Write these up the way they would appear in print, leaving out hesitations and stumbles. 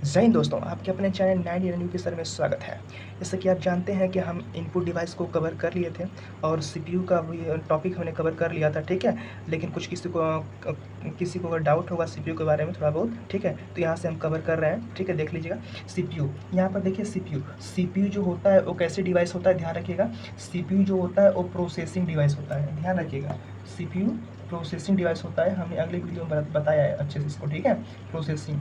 जय हिंद दोस्तों, आपके अपने चैनल 9 रिव्यू के सर में स्वागत है। जैसे कि आप जानते हैं कि हम इनपुट डिवाइस को कवर कर लिए थे और सीपीयू का भी टॉपिक हमने कवर कर लिया था, ठीक है। लेकिन कुछ किसी को अगर डाउट होगा सीपीयू के बारे में थोड़ा बहुत, ठीक है, तो यहाँ से हम कवर कर रहे हैं, ठीक है। देख लीजिएगा सीपीयू, यहाँ पर देखिए सीपीयू जो होता है वो कैसे डिवाइस होता है, ध्यान रखिएगा। सीपीयू जो होता है वो प्रोसेसिंग डिवाइस होता है, ध्यान रखिएगा। सीपीयू प्रोसेसिंग डिवाइस होता है, हमने अगले वीडियो में बताया है अच्छे से इसको, ठीक है। प्रोसेसिंग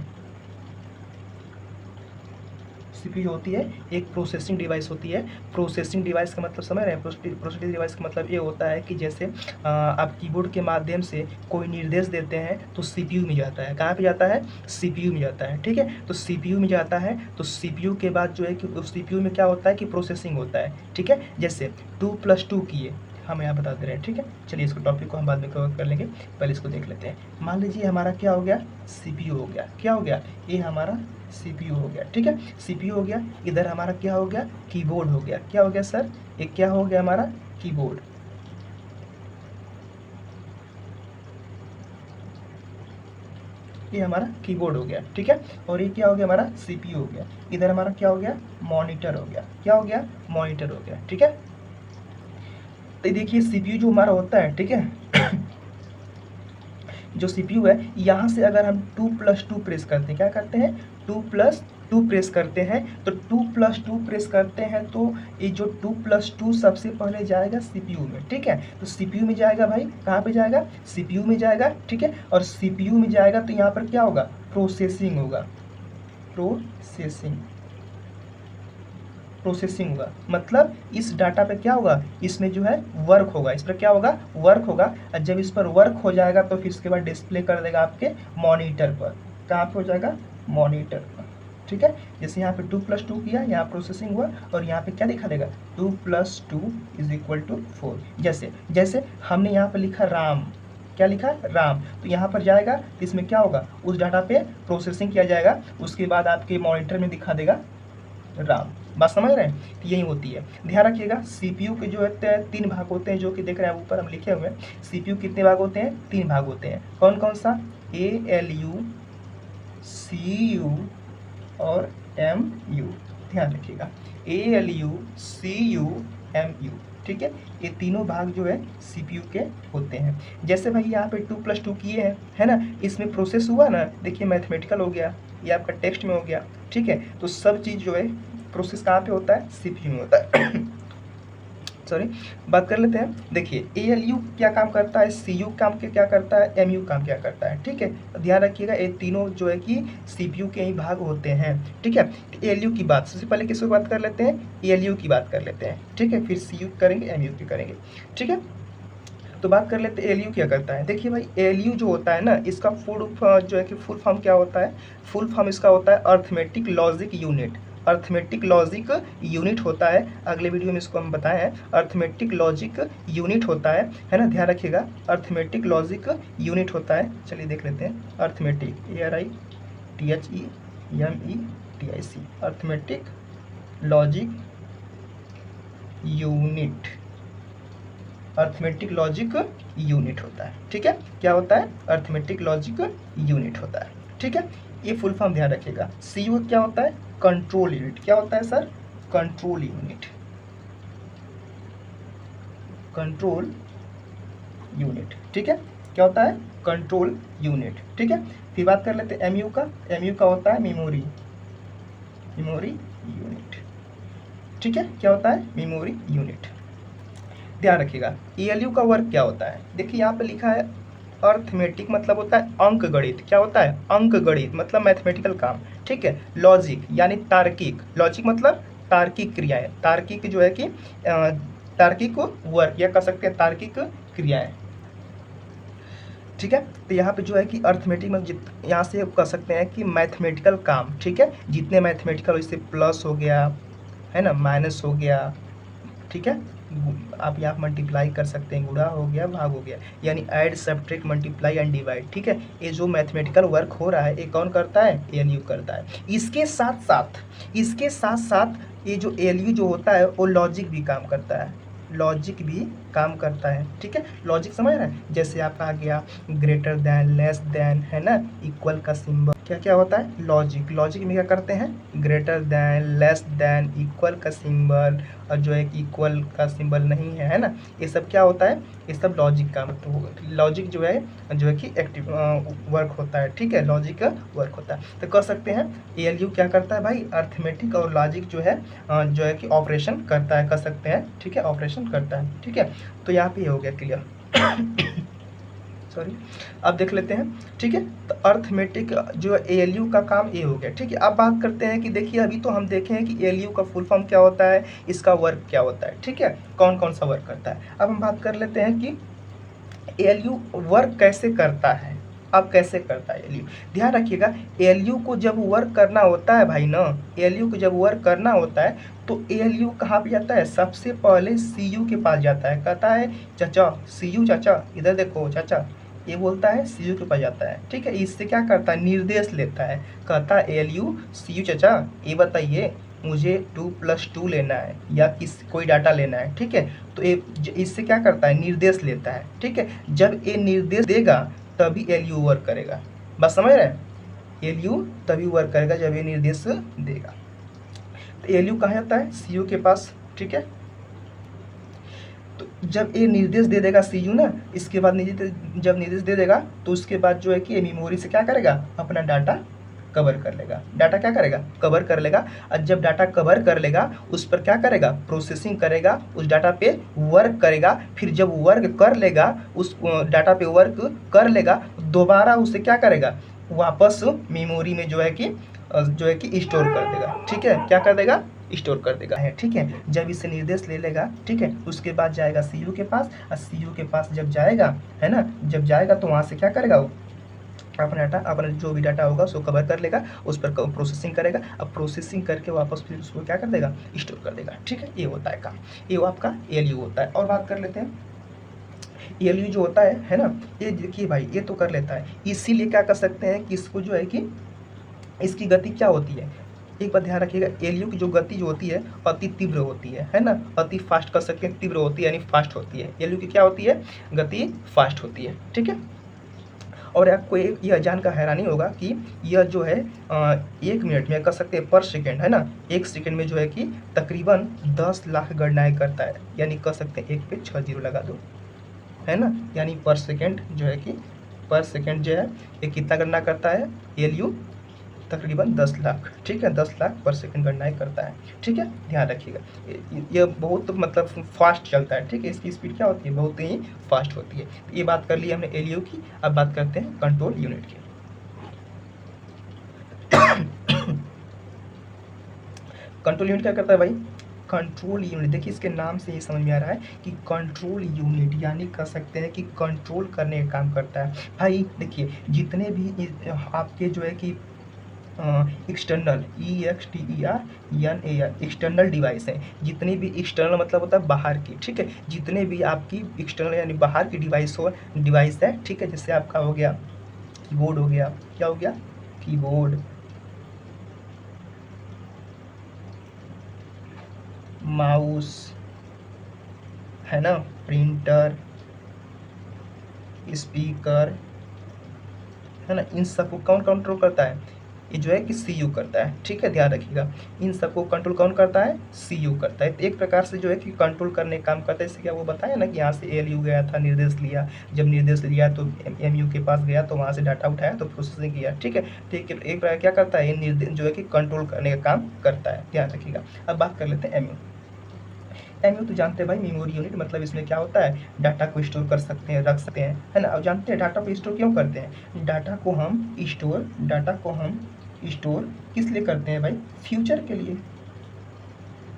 सीपीयू होती है एक प्रोसेसिंग डिवाइस होती है। प्रोसेसिंग डिवाइस का मतलब समझ रहे हैं। प्रोसेसिंग डिवाइस का मतलब ये होता है कि जैसे आप कीबोर्ड के माध्यम से कोई निर्देश देते हैं तो सीपीयू में जाता है। कहाँ पे जाता है? सीपीयू में जाता है, ठीक है। तो सीपीयू में जाता है तो सीपीयू के बाद जो है कि उस सीपीयू में क्या होता है कि प्रोसेसिंग होता है, ठीक है। जैसे 2+2 किए हम यहाँ बता दे रहे हैं, ठीक है। चलिए इसको टॉपिक को हम बाद में कवर कर लेंगे, पहले इसको देख लेते हैं। मान लीजिए हमारा क्या हो गया, सीपीयू हो गया। क्या हो गया? ये हमारा सीपीयू हो गया, ठीक है। सीपीयू हो गया, इधर हमारा क्या हो गया, कीबोर्ड हो गया। क्या हो गया सर? ये क्या हो गया हमारा? कीबोर्ड। ये हमारा कीबोर्ड हो गया, ठीक है। और ये क्या हो गया हमारा? सीपीयू हो गया। इधर हमारा क्या हो गया? मॉनिटर हो गया। क्या हो गया? मॉनिटर हो गया, ठीक है। तो देखिए सीपीयू जो हमारा होता है, ठीक है, जो सीपीयू है, यहाँ से अगर हम 2+2 प्रेस करते हैं, क्या करते हैं? 2+2 प्रेस करते हैं, तो 2+2 प्रेस करते हैं तो ये जो 2+2 सबसे पहले जाएगा सीपीयू में, ठीक है। तो सीपीयू में जाएगा भाई, कहाँ पे जाएगा? सीपीयू में जाएगा, ठीक है। और सीपीयू में जाएगा तो यहाँ पर क्या होगा? प्रोसेसिंग होगा। प्रोसेसिंग होगा, मतलब इस डाटा पे क्या होगा? इसमें जो है वर्क होगा, इस पर क्या होगा? वर्क होगा। और जब इस पर वर्क हो जाएगा तो फिर इसके बाद डिस्प्ले कर देगा आपके मॉनिटर पर। कहाँ पे हो जाएगा? मॉनिटर पर, ठीक है। जैसे यहाँ पे 2+2 किया, यहाँ प्रोसेसिंग हुआ और यहाँ पे क्या दिखा देगा? 2+2=4। जैसे जैसे हमने यहाँ पे लिखा राम, क्या लिखा? राम। तो यहाँ पर जाएगा तो इसमें क्या होगा? उस डाटा पे प्रोसेसिंग किया जाएगा, उसके बाद आपके मॉनिटर में दिखा देगा राम। बात समझ रहे हैं? तो यही होती है, ध्यान रखिएगा। सीपीयू के जो है 3 भाग होते हैं, जो कि देख रहे हैं ऊपर हम लिखे हुए हैं। सीपीयू कितने भाग होते हैं? 3 भाग होते हैं। कौन कौन सा? ALU, CU और MU। ध्यान रखिएगा, ALU, CU, MU, ठीक है। ये तीनों भाग जो है सीपीयू के होते हैं। जैसे भाई यहाँ पे 2+2 किए हैं, है ना, इसमें प्रोसेस हुआ ना, देखिए मैथमेटिकल हो गया, ये आपका टेक्स्ट में हो गया, ठीक है। तो सब चीज़ जो है प्रोसेस कहाँ पे होता है? सीपीयू में होता है। सॉरी, बात कर लेते हैं। देखिए ALU क्या काम करता है, CU काम के क्या करता है, MU काम क्या करता है, ठीक है। तो ध्यान रखिएगा, ये तीनों जो है कि सीपीयू के ही भाग होते हैं, ठीक है। ALU की बात सबसे पहले किसको बात कर लेते हैं? ALU की बात कर लेते हैं, ठीक है। फिर CU करेंगे, MU की करेंगे, ठीक है। तो बात कर लेते हैं ALU क्या करता है। देखिए भाई ALU जो होता है ना, इसका जो है कि फुल फॉर्म क्या होता है? फुल फॉर्म इसका होता है arithmetic logic unit. Arithmetic logic unit होता है, अगले वीडियो में इसको हम बताए हैं। अर्थमेटिक लॉजिक यूनिट होता है ना, ध्यान रखिएगा। अर्थमेटिक लॉजिक यूनिट होता है, चलिए देख लेते हैं। Arithmetic ARITHEMETIC, arithmetic logic unit, arithmetic logic unit होता है, ठीक है। क्या होता है? अर्थमेटिक लॉजिक यूनिट होता है, ठीक है। ये फुल फॉर्म ध्यान रखिएगा। CU क्या होता है? Control unit. क्या होता है sir? Control unit, control unit, ठीक है। क्या होता है? कंट्रोल यूनिट, ठीक है। फिर बात कर लेते हैं MU का। MU का होता है मेमोरी, मेमोरी यूनिट, ठीक है। क्या होता है? Memory unit. ध्यान रखिएगा ALU का वर्क क्या होता है। देखिए यहाँ पे लिखा है अर्थमेटिक, मतलब होता है अंक गणित। क्या होता है? अंक गणित, मतलब मैथमेटिकल काम, ठीक है। लॉजिक यानी तार्किक, लॉजिक मतलब तार्किक क्रियाएं, तार्किक जो है कि तार्किक वर्क, या कह सकते हैं तार्किक क्रियाएं, ठीक है। तो यहाँ पे जो है कि अर्थमेटिक मतलब यहाँ से कह सकते हैं कि मैथमेटिकल काम, ठीक है। जितने मैथमेटिकल, जैसे प्लस हो गया, है ना, माइनस हो गया, ठीक है। आप यहाँ मल्टीप्लाई कर सकते हैं, गुणा हो गया, भाग हो गया, यानी add, subtract, multiply and divide, ठीक है। ये जो मैथमेटिकल वर्क हो रहा है ये कौन करता है? ALU करता है। इसके साथ साथ ये जो ALU जो होता है वो लॉजिक भी काम करता है, लॉजिक भी काम करता है। ठीक है, लॉजिक समझ रहे हैं। जैसे आपका आ गया ग्रेटर देन, लेस देन, है ना, इक्वल का सिंबल, क्या क्या होता है, लॉजिक। लॉजिक में क्या करते हैं, greater than, less than, equal का सिंबल, और जो है कि इक्वल का सिंबल नहीं है ना, ये सब क्या होता है, ये सब लॉजिक का मतलब होगा। लॉजिक जो है कि एक्टिव वर्क होता है। ठीक है, लॉजिक का वर्क होता है। तो कह सकते हैं एएलयू क्या करता है भाई, अर्थमेटिक और लॉजिक जो है कि ऑपरेशन करता है, कह सकते हैं। ठीक है, ऑपरेशन करता है। ठीक है, तो यहाँ पे हो गया क्लियर। सॉरी, अब देख लेते हैं। ठीक है, तो अर्थमेटिक जो एएलयू का काम ये हो गया। ठीक है, अब बात करते हैं कि देखिए अभी तो हम देखे हैं कि एएलयू का फुल फॉर्म क्या होता है, इसका वर्क क्या होता है। ठीक है, कौन कौन सा वर्क करता है। अब हम बात कर लेते हैं कि एएलयू वर्क कैसे करता है। अब कैसे करता है एएलयू, ध्यान रखिएगा। एएलयू को जब वर्क करना होता है भाई ना, एएलयू को जब वर्क करना होता है तो एएलयू कहाँ पे जाता है, सबसे पहले सीयू के पास जाता है। कहता है चाचा, सीयू चाचा इधर देखो चाचा, ये बोलता है सीयू के पास जाता है। ठीक है, इससे क्या करता है, निर्देश लेता है। कहता है एएलयू सीयू चाचा ये बताइए मुझे 2+2 लेना है या कोई डाटा लेना है। ठीक है, तो ये इससे क्या करता है, निर्देश लेता है। ठीक है, जब ये निर्देश देगा तभी एएलयू वर्क करेगा। बस समझ रहे हैं, एएलयू तभी वर्क करेगा जब ये निर्देश देगा। तो एएलयू कहाँ जाता है, सीयू के पास। ठीक है, तो जब ये निर्देश दे देगा सीयू ना, इसके बाद जब निर्देश दे देगा तो उसके बाद जो है कि ये मेमोरी से क्या करेगा, अपना डाटा कवर कर लेगा। डाटा क्या करेगा, कवर कर लेगा। और जब डाटा कवर कर लेगा उस पर क्या करेगा, प्रोसेसिंग करेगा, उस डाटा पे वर्क करेगा। फिर जब वर्क कर लेगा, उस डाटा पे वर्क कर लेगा, दोबारा उसे क्या करेगा, वापस मेमोरी में जो है कि स्टोर कर देगा। ठीक है, क्या कर देगा, स्टोर कर देगा है। ठीक है, जब इसे निर्देश ले लेगा, ठीक है, उसके बाद जाएगा सीयू के पास, और सीयू के पास जब जाएगा, है ना, जब जाएगा तो वहाँ से क्या करेगा, वो अपना जो भी डाटा होगा उसको कवर कर लेगा, उस पर प्रोसेसिंग करेगा। अब प्रोसेसिंग करके वापस फिर उसको क्या कर देगा, स्टोर कर देगा। ठीक है, ये होता है काम, ये वो आपका एएलयू होता है। और बात कर लेते हैं एएलयू जो होता है ना, ये देखिए भाई ये तो कर लेता है, इसीलिए क्या कर सकते हैं कि इसको जो है कि इसकी गति क्या होती है, एक बात ध्यान रखिएगा, एएलयू की जो गति जो होती है अति तीव्र होती है ना, अति फास्ट कर सकते हैं, तीव्र होती है यानी फास्ट होती है। एएलयू की क्या होती है, गति फास्ट होती है। ठीक है, और आपको यह जानकर हैरानी होगा कि यह जो है 1 मिनट में कर सकते हैं पर सेकेंड, है ना, 1 सेकेंड में जो है कि तकरीबन 10 लाख गणनाएं करता है। यानी कह सकते हैं 1 पे 6 जीरो लगा दो, है ना, यानी पर सेकेंड जो है कि पर सेकेंड जो है ये कितना गणना करता है एएलयू, तकरीबन 10 लाख। ठीक है, 10 लाख पर सेकंड गणनाएं करता है। ठीक है, ध्यान रखिएगा, ये बहुत मतलब फास्ट चलता है। ठीक है, इसकी स्पीड क्या होती है, बहुत ही फास्ट होती है। ये बात कर ली हमने एएलयू की। अब बात करते हैं कंट्रोल यूनिट की। कंट्रोल यूनिट क्या करता है भाई, कंट्रोल यूनिट देखिए इसके नाम से ही समझ में आ रहा है कि कंट्रोल यूनिट यानी कह सकते हैं कि कंट्रोल करने का काम करता है। भाई देखिए जितने भी आपके जो है कि एक्सटर्नल EXTERNAL एक्सटर्नल डिवाइस है, जितनी भी एक्सटर्नल मतलब होता है बाहर की। ठीक है, जितने भी आपकी एक्सटर्नल यानी बाहर की डिवाइस है। ठीक है, जैसे आपका हो गया कीबोर्ड, हो गया क्या हो गया, कीबोर्ड, माउस, है ना, प्रिंटर, स्पीकर, है ना, इन सबको कौन कंट्रोल करता है, ये जो है कि सीयू करता है। ठीक है, ध्यान रखिएगा, इन सबको कंट्रोल कौन करता है, सीयू करता है। तो एक प्रकार से जो है कि कंट्रोल करने का काम करता है। इससे क्या वो बताया ना कि यहाँ से एएलयू गया था, निर्देश लिया, जब निर्देश लिया तो एमयू के पास गया तो वहाँ से डाटा उठाया तो प्रोसेसिंग किया। ठीक है, ठीक है, एक प्रकार क्या करता है, ये निर्देश जो है कि कंट्रोल करने का काम करता है। ध्यान रखिएगा। अब बात कर लेते हैं एमयू। एमयू तो जानते हैं भाई, मेमोरी यूनिट, मतलब इसमें क्या होता है, डाटा को स्टोर कर सकते हैं, रख सकते हैं, है ना। अब जानते हैं डाटा को स्टोर क्यों करते हैं, डाटा को हम स्टोर किस लिए करते हैं भाई, फ्यूचर के लिए,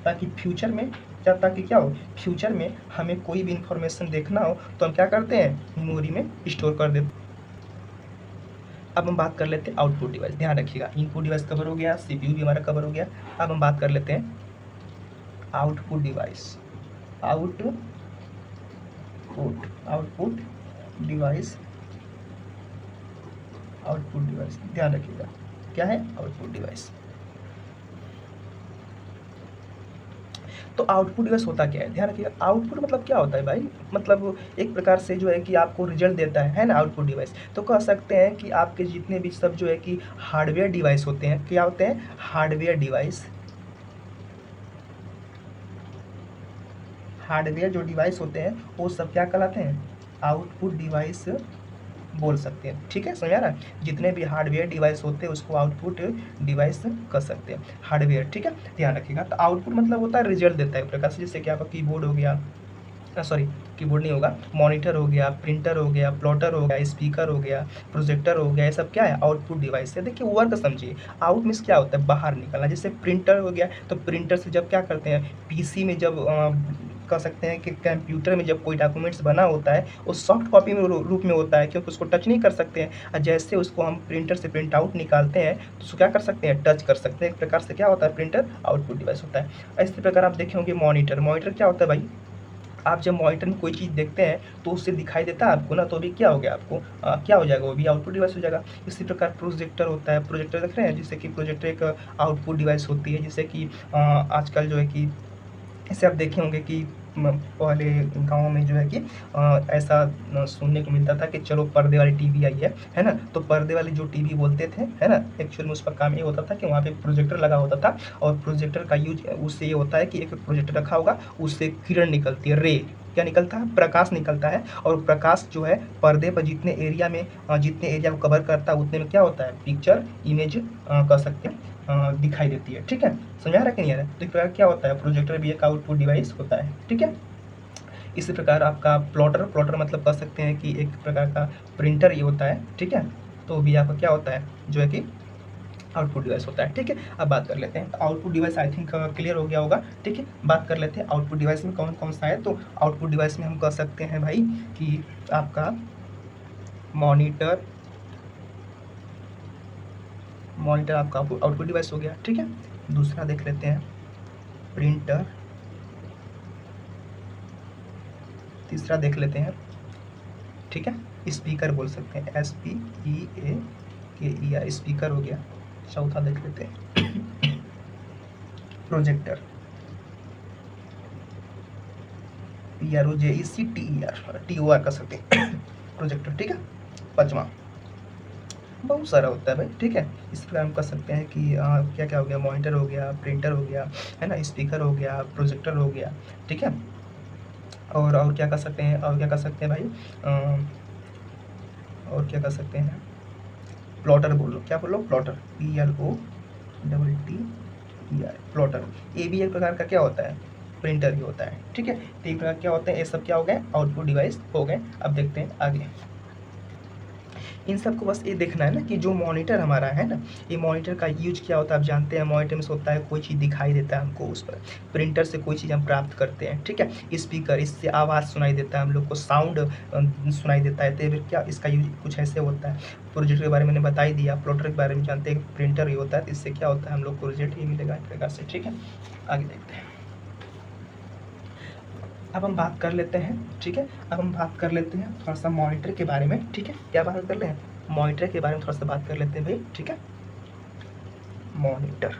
ताकि फ्यूचर में ताकि क्या हो, फ्यूचर में हमें कोई भी इंफॉर्मेशन देखना हो तो हम क्या करते हैं, मेमोरी में स्टोर कर देते हैं। अब हम बात कर लेते हैं आउटपुट डिवाइस। ध्यान रखिएगा, इनपुट डिवाइस कवर हो गया, सीपीयू भी हमारा कवर हो गया। अब हम बात कर लेते हैं output device. Output device, output device, ध्यान रखिएगा क्या है, आउटपुट डिवाइस। तो आउटपुट डिवाइस होता क्या है, ध्यान रखिएगा। आउटपुट मतलब क्या होता है भाई, मतलब एक प्रकार से जो है कि आपको रिजल्ट देता है ना आउटपुट डिवाइस। तो कह सकते हैं कि आपके जितने भी सब जो है कि हार्डवेयर डिवाइस होते हैं, क्या होते हैं, हार्डवेयर डिवाइस, हार्डवेयर जो डिवाइस होते हैं वो सब क्या कहलाते हैं, आउटपुट डिवाइस बोल सकते हैं। ठीक है, समझ आ रहा है, जितने भी हार्डवेयर डिवाइस होते हैं उसको आउटपुट डिवाइस कर सकते हैं, हार्डवेयर। ठीक है, ध्यान रखिएगा। तो आउटपुट मतलब होता है रिजल्ट देता है एक प्रकार से, जैसे कि आपका कीबोर्ड हो गया, सॉरी कीबोर्ड नहीं होगा, मॉनिटर हो गया, प्रिंटर हो गया, प्लॉटर हो गया, स्पीकर हो गया, प्रोजेक्टर हो गया, ये सब क्या है, आउटपुट डिवाइस है। देखिए वर्क समझिए, आउट मीन्स क्या होता है, बाहर निकलना। जैसे प्रिंटर हो गया, तो प्रिंटर से जब क्या करते हैं, पीसी में जब कह सकते हैं कि कंप्यूटर में जब कोई डॉक्यूमेंट्स बना होता है वो सॉफ्ट कॉपी में रूप में होता है, क्योंकि उसको टच नहीं कर सकते हैं। और जैसे उसको हम प्रिंटर से प्रिंट आउट निकालते हैं तो उसको क्या कर सकते हैं, टच कर सकते हैं। एक प्रकार से क्या होता है, प्रिंटर आउटपुट डिवाइस होता है। इसी प्रकार आप देखे होंगे मॉनिटर, मॉनिटर क्या होता है भाई, आप जब मॉनिटर में कोई चीज़ देखते हैं तो उससे दिखाई देता है आपको ना, तो अभी क्या हो गया आपको, क्या हो जाएगा, वो भी आउटपुट डिवाइस हो जाएगा। इसी प्रकार प्रोजेक्टर होता है, प्रोजेक्टर देख रहे हैं, जैसे कि प्रोजेक्टर एक आउटपुट डिवाइस होती है। जैसे कि आजकल जो है कि ऐसे आप देखे होंगे कि पहले गाँव में जो है कि ऐसा सुनने को मिलता था कि चलो पर्दे वाली टीवी आई है ना। तो पर्दे वाली जो टीवी बोलते थे, है ना, एक्चुअल में उसका काम ये होता था कि वहाँ पे प्रोजेक्टर लगा होता था, और प्रोजेक्टर का यूज उससे ये होता है कि एक प्रोजेक्टर रखा होगा, उससे किरण निकलती है, रे, क्या निकलता है, प्रकाश निकलता है। और प्रकाश जो है पर्दे पर जितने एरिया में जितने एरिया को कवर करता है उतने में क्या होता है, पिक्चर इमेज कह सकते हैं दिखाई देती है। ठीक है, समझा रहा कि नहीं आ रहा है। तो इस प्रकार क्या होता है, प्रोजेक्टर भी एक आउटपुट डिवाइस होता है। ठीक है, इसी प्रकार आपका प्लॉटर, प्लॉटर मतलब कह सकते हैं कि एक प्रकार का प्रिंटर ये होता है। ठीक है, तो भी आपका क्या होता है, जो है कि आउटपुट डिवाइस होता है। ठीक है, अब बात कर लेते हैं। तो output device I think clear हो गया होगा। ठीक है, बात कर लेते हैं आउटपुट डिवाइस में कौन कौन सा है। तो आउटपुट डिवाइस में हम कह सकते हैं भाई कि आपका मॉनिटर, मॉनिटर आपका आउटपुट डिवाइस हो गया। ठीक है, दूसरा देख लेते हैं प्रिंटर, तीसरा देख लेते हैं, ठीक है, स्पीकर बोल सकते हैं, SPEAKER, स्पीकर हो गया। चौथा देख लेते हैं प्रोजेक्टर, PROJECTER कर सकते हैं प्रोजेक्टर। ठीक है, पांचवा बहुत सारा होता है भाई। ठीक है, इस प्रकार हम कर सकते हैं कि क्या क्या हो गया, मॉनिटर हो गया, प्रिंटर हो गया, है ना, स्पीकर हो गया, प्रोजेक्टर हो गया। ठीक है, और क्या कर सकते हैं, और क्या कर सकते हैं भाई, और क्या कर सकते हैं, प्लॉटर बोलो, क्या बोलो, प्लॉटर, PLOTTER, प्लॉटर। ये भी एक प्रकार का क्या होता है, प्रिंटर ही होता है। ठीक है, तो एक प्रकार क्या होते हैं, ये सब क्या हो गए, आउटपुट डिवाइस हो गए। अब देखते हैं आगे। इन सबको बस ये देखना है ना कि जो मॉनिटर हमारा है ना, ये मॉनिटर का यूज क्या होता है आप जानते हैं। मॉनिटर में से होता है कोई चीज़ दिखाई देता है हमको उस पर, प्रिंटर से कोई चीज़ हम प्राप्त करते हैं। ठीक है, स्पीकर, इससे आवाज़ सुनाई देता है हम लोग को, साउंड सुनाई देता है। तो फिर क्या इसका यूज कुछ ऐसे होता है। प्रोजेक्ट के बारे में मैंने बता ही दिया, प्लॉटर के बारे में जानते हैं, प्रिंटर ही होता है। तो इससे क्या होता है, हम लोग प्रोजेक्ट ही मिलेगा एक प्रकार से। ठीक है, आगे देखते हैं। अब हम बात कर लेते हैं, ठीक है, अब हम बात कर लेते हैं थोड़ा सा मॉनिटर के बारे में। ठीक है, क्या बात कर रहे हैं, मॉनिटर के बारे में थोड़ा सा बात कर लेते हैं भाई। ठीक है, मॉनिटर,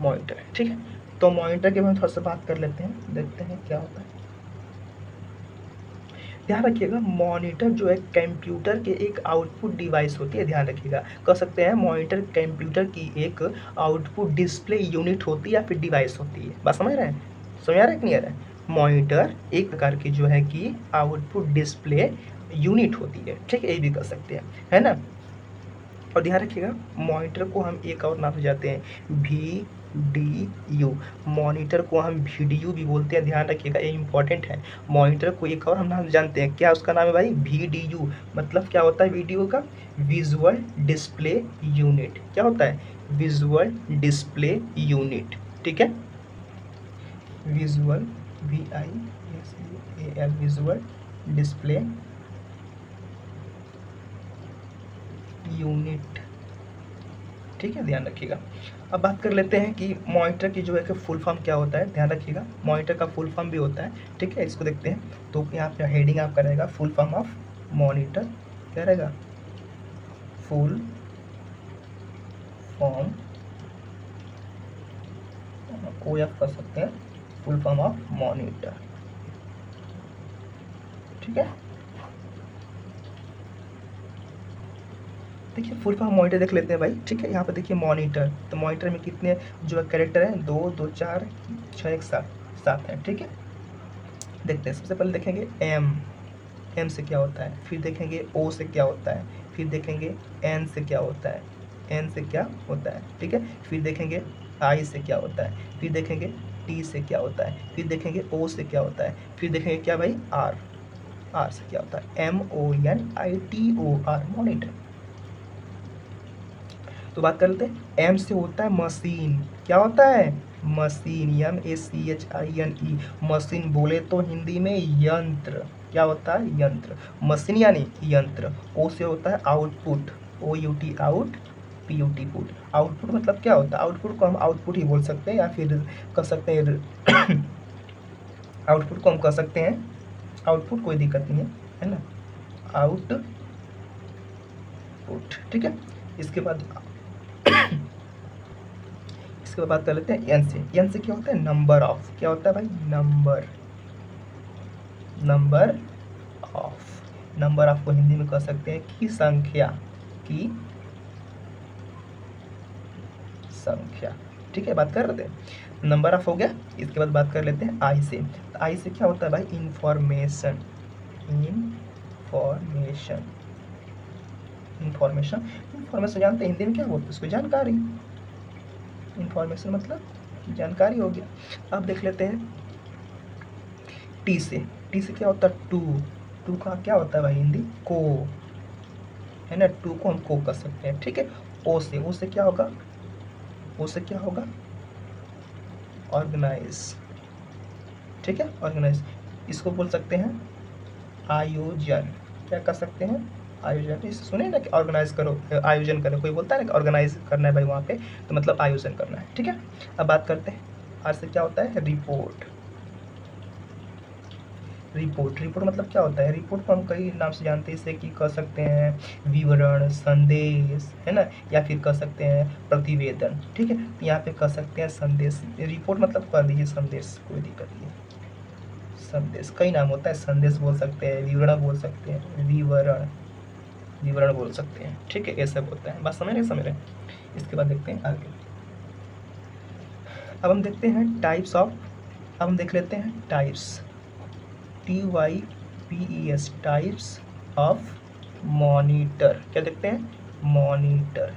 मॉनिटर, ठीक है। तो मॉनिटर के बारे में थोड़ा सा बात कर लेते हैं, देखते हैं क्या होता है। ध्यान रखिएगा, मॉनिटर जो है कंप्यूटर के एक आउटपुट डिवाइस होती है। ध्यान रखिएगा, कह सकते हैं मॉनिटर कंप्यूटर की एक आउटपुट डिस्प्ले यूनिट होती है या फिर डिवाइस होती है। बात समझ रहे हैं, समझ आ रहा है कि नहीं आ रहा है। मॉनिटर एक प्रकार की जो है कि आउटपुट डिस्प्ले यूनिट होती है। ठीक है, ये भी कर सकते हैं, है ना। और ध्यान रखिएगा, मॉनिटर को हम एक और नाम से जाते हैं, VDU। मॉनिटर को हम VDU भी बोलते हैं, ध्यान रखिएगा, ये इंपॉर्टेंट है। मॉनिटर को एक और हम नाम जानते हैं, क्या उसका नाम है भाई, VDU। मतलब क्या होता है वीडियो का, विजुअल डिस्प्ले यूनिट। क्या होता है, विजुअल डिस्प्ले यूनिट। ठीक है, visual, VISUAL, visual display unit. ठीक है, ध्यान रखिएगा। अब बात कर लेते हैं कि मॉनिटर की जो है कि फुल फॉर्म क्या होता है। ध्यान रखिएगा, मॉनिटर का फुल फॉर्म भी होता है। ठीक है, इसको देखते हैं। तो यहाँ पे हेडिंग आपका रहेगा फुल फॉर्म ऑफ मॉनिटर, क्या रहेगा, फुल फॉर्म, OF कर सकते हैं, फुल फॉर्म ऑफ मॉनिटर। ठीक है, देखिए फुल फॉर्म मॉनिटर देख लेते हैं भाई। ठीक है, यहाँ पर देखिए मॉनिटर, तो मॉनिटर में कितने जो कैरेक्टर हैं, 2 2 4 6 1 7 7 हैं। ठीक है, देखते हैं। सबसे पहले देखेंगे एम से क्या होता है, फिर देखेंगे ओ से क्या होता है, फिर देखेंगे एन से क्या होता है, एन से क्या होता है। ठीक है, फिर देखेंगे आई से क्या होता है, फिर देखेंगे टी से क्या होता है, फिर देखेंगे ओ से क्या होता है, फिर देखेंगे क्या भाई आर से क्या होता है, MONITOR मॉनिटर। तो बात कर लेते हैं, एम से होता है मशीन, क्या होता है मशीन, MACHINE मशीन, बोले तो हिंदी में यंत्र, क्या होता है यंत्र, मशीन यानी यंत्र। ओ से होता है output, OUT out, PUT put. Output मतलब क्या होता है, आउटपुट को हम आउटपुट ही बोल सकते हैं, या फिर कह सकते हैं आउटपुट को हम कह सकते हैं आउटपुट, कोई दिक्कत नहीं है ना, आउटपुट। ठीक है, इसके बाद बात कर लेते हैं एन से। एन से क्या होता है नंबर ऑफ, क्या होता है भाई नंबर ऑफ। नंबर ऑफ को हिंदी में कह सकते हैं कि संख्या, की संख्या। ठीक है, बात कर रहे थे नंबर ऑफ हो गया। इसके बाद बात कर लेते हैं आई से। तो आई से क्या होता है भाई इंफॉर्मेशन, इंफॉर्मेशन जानते हैं हिंदी में क्या बोलते हैं उसको, जानकारी। इंफॉर्मेशन मतलब जानकारी हो गया। अब देख लेते हैं टी से। टी से क्या होता है टू का क्या होता है भाई हिंदी को, है ना, टू को हम को कर सकते हैं। ठीक है, ओ से क्या होगा, ओ से क्या होगा ऑर्गेनाइज। ठीक है, ऑर्गेनाइज, इसको बोल सकते हैं आयोजन, क्या कर सकते हैं आयोजन। इसे सुने ना कि ऑर्गेनाइज करो, आयोजन करो, कोई बोलता है ना कि ऑर्गेनाइज करना है भाई वहाँ पे, तो मतलब आयोजन करना है। ठीक है, अब बात करते हैं आर से क्या होता है रिपोर्ट। रिपोर्ट मतलब क्या होता है, रिपोर्ट को हम कई नाम से जानते हैं, इसे कि कह सकते हैं विवरण, संदेश, है ना, या फिर कह सकते हैं प्रतिवेदन। ठीक है, तो यहाँ पे कह सकते हैं संदेश। रिपोर्ट मतलब कर दीजिए संदेश, कोई दिक्कत नहीं। संदेश कई नाम होता है, संदेश बोल सकते हैं, विवरण बोल सकते हैं, विवरण बोल सकते हैं। ठीक है, ये सब होता है, बात समझ रहे। इसके बाद देखते हैं आगे। अब हम देखते हैं टाइप्स ऑफ, अब हम देख लेते हैं types, TYPES types of monitor. क्या देखते हैं मॉनिटर,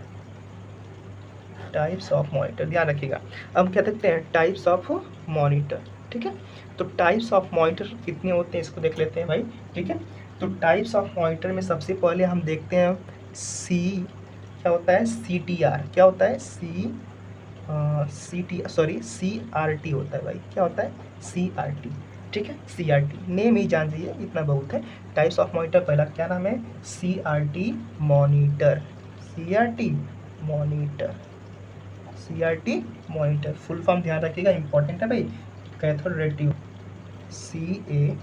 टाइप्स ऑफ मॉनिटर, ध्यान रखिएगा। अब क्या देखते हैं टाइप्स ऑफ मॉनिटर। ठीक है, तो टाइप्स ऑफ मॉनिटर कितने होते हैं इसको देख लेते हैं भाई। ठीक है, तो टाइप्स ऑफ मॉनिटर में सबसे पहले हम देखते हैं क्या होता है CTR, क्या होता है CRT होता है भाई, क्या होता है CRT। ठीक है, CRT नेम ही जान जाइए, इतना बहुत है। टाइप्स ऑफ मॉनिटर पहला क्या नाम है CRT monitor, CRT monitor full form ध्यान रखिएगा, इंपॉर्टेंट है भाई। Cathode ray tube, CATHODE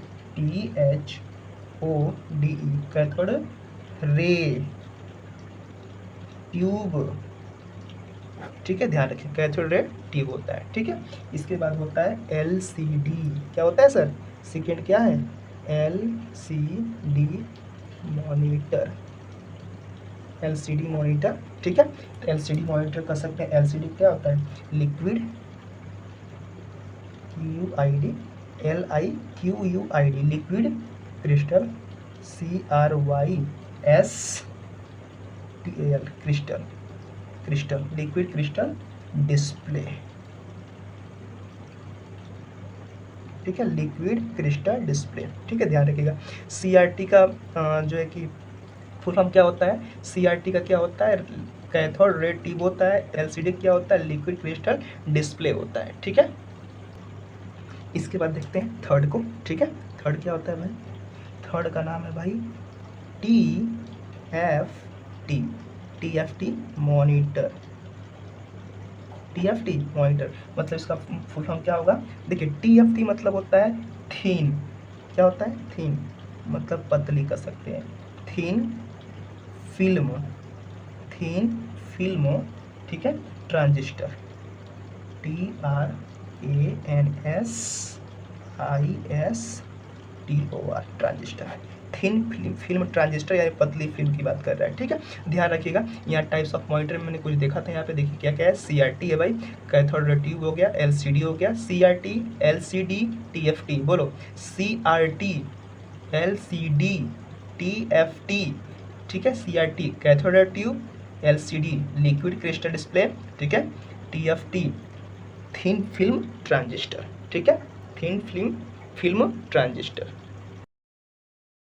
cathode ray tube. ठीक है, ध्यान रखें कैथोड रे ट्यूब होता है। ठीक है, इसके बाद होता है LCD, क्या होता है सर सेकेंड क्या है LCD मॉनिटर, LCD मॉनिटर। ठीक है, तो LCD मॉनिटर कर सकते हैं। LCD क्या होता है liquid LIQUID liquid crystal, CRYSTL crystal liquid crystal display. ठीक है, लिक्विड क्रिस्टल डिस्प्ले। ठीक है, ध्यान रखिएगा। CRT का जो है कि फुल फॉर्म क्या होता है, CRT का क्या होता है कैथोड रे ट्यूब होता है, LCD क्या होता है लिक्विड क्रिस्टल डिस्प्ले होता है। ठीक है, इसके बाद देखते हैं थर्ड को। ठीक है, थर्ड क्या होता है भाई, थर्ड का नाम है भाई TFT मॉनिटर। TFT मॉनिटर मतलब इसका फुल फॉर्म क्या होगा, देखिए TFT मतलब होता है थीन, क्या होता है थीन मतलब पतली कर सकते हैं, थीन फिल्म। ठीक है, transistor, TRANSISTOR, transistor. Thin film transistor यानी पतली फिल्म की बात कर रहा है, ठीक है। ध्यान रखिएगा, यहाँ टाइप्स ऑफ मॉनिटर में मैंने कुछ देखा था, यहाँ पे देखिए क्या क्या है। CRT है भाई, कैथोड रे ट्यूब हो गया, LCD हो गया, CRT, LCD, TFT, बोलो CRT, LCD, TFT, ठीक है। CRT cathode ray tube, LCD liquid crystal display, ठीक है। TFT थिन फिल्म ट्रांजिस्टर, ठीक है, थिन फिल्म ट्रांजिस्टर।